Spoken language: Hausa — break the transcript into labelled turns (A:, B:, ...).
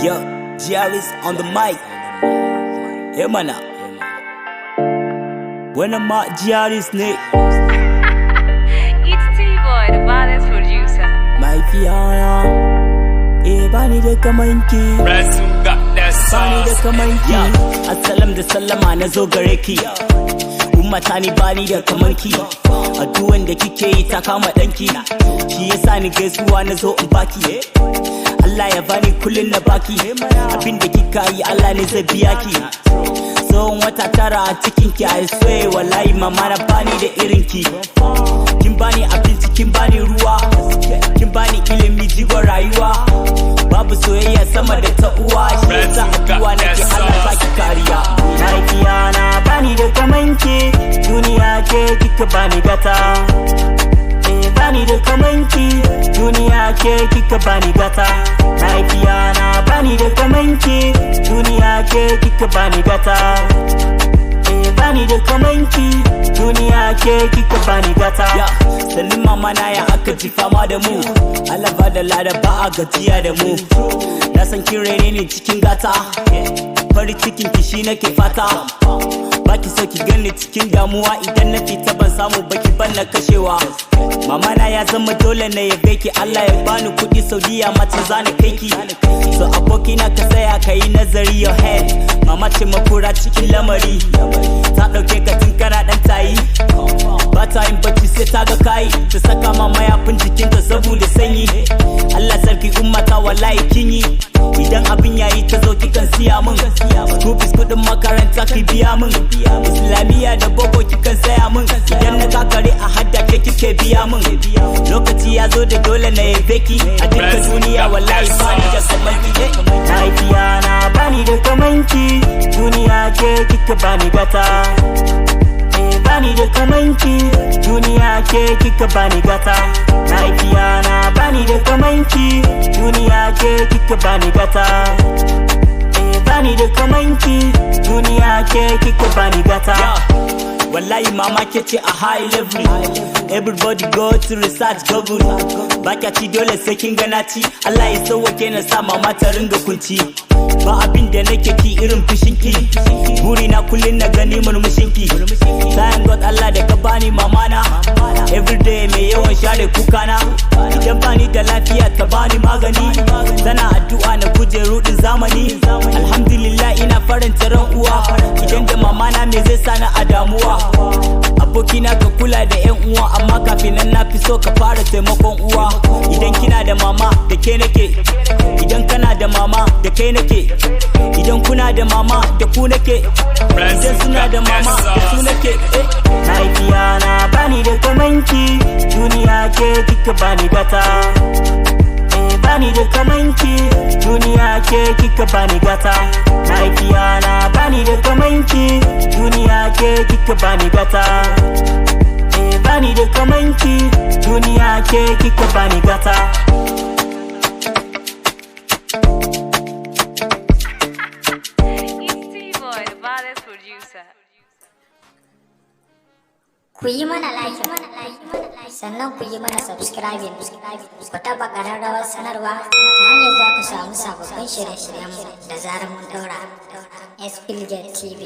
A: Yo, Gialis on the mic. Hey mana. When I'm at Gialis, Nick.
B: It's T-Boy, the baddest producer.
A: Mahaifiyar, bani da kamanki. Bani da kamanki. Assalam da sallama na zo gare ki. Ummata ni bani da kamanki. Addu'an da kike yi ta kama danki. Shi yasa ni gaisuwa na zo in baki. Allah ya bani kullun na baki. Abinda kika yi Allah ne zai biya ki. Tsohon wata tara a cikin ki, I swear wallahi mama na bani da irin ki. Kin bani abinci, kin bani ruwa, kin bani ilimi, jigon rayuwa. Babu soyayya sama da ta uwa, shi yasa addu'a nake Allah baki kariya. Mahaifiya na bani da kamanki, duniya ke kika bani gata. Bani da kamanki, duniya ke kika bani gata. Mahaifiya na bani da kamanki, duniya ke kika bani gata. Bani da kamanki, duniya ke kika bani gata. Sallin mama na ya aka ji fama da mu, Allah ba da lada ba a gajiya da mu. Na san kin raine ne cikin gata, farin cikin ki shi nake fata. Baki so ki gani cikin damuwa, idan na fita ban samu baki ban na kashewa. Mama na ya zama dole na yabe ki, Allah ya bani kudi Saudiya mata zani kai ki. So abokina ka tsaya ka yi nazari your head. Mama ce makura cikin lamari, ta dauke ka tun kana dan tayi. Ba ta yin bacci sai ta ga kai, ta saka ma mayafin jikinta saboda sanyi. Allah sarki ummata wallahi kin yi, idan abin yayi ta zo kikan siya min. School fees kudin makaranta ki biya min, Islamiyya da boko kikan saya min. Idan na kakare a hadda ke kike biya min. Lokaci ya zo da dole na yabe ki, a duka duniya wallahi bani da kamanki. Mahaifiya na bani da kamanki, duniya ke kika bani gata. Bani da kamanki, duniya ke kika bani gata. Mahaifiya na bani da kamanki, duniya ke kika bani gata. Bani da kamanki, duniya ke kika bani gata. Wallahi mama ke ce a high level, everybody go to research Google. Baka ci dole sai kin gana ci, Allah ya sauwake na sa mama ta ringa kunci. Ba abin da nake ki irin fushinki, buri na kullun na gani murmushinki. Thank God Allah da ka bani mama na, everyday mai yawan share kukana. Idan bani da lafiya ta bani magani, tana addu'a na guje rudin zamani. Alhamdulillah ina faranta ran uwa, idan da mama na me zai sani a damuwa. Abokina ka kula da yan uwa, amma kafin nan na fi so ka fara taimakon uwa. Idan kina da mama da ke nake, idan kana da mama da kai nake, idan kuna da mama da ku nake, idan suna da mama da su nake. Mahaifiya na bani da kamanki, duniya ke kika bani gata. Bani da kamanki, duniya ke kika bani gata. Mahaifiya na bani da kamanki, duniya ke kika bani gata. Bani da kamanki, duniya ke kika bani gata.
B: It's T-Boy, the baddest producer.
C: Ku yi mana like, sannan ku yi mana subscribing, ku taba ƙararrawar sanarwa ta hanyar za ku samu sababbin shirye-shiryenmu da zarar mun daura. S BILLGET TV.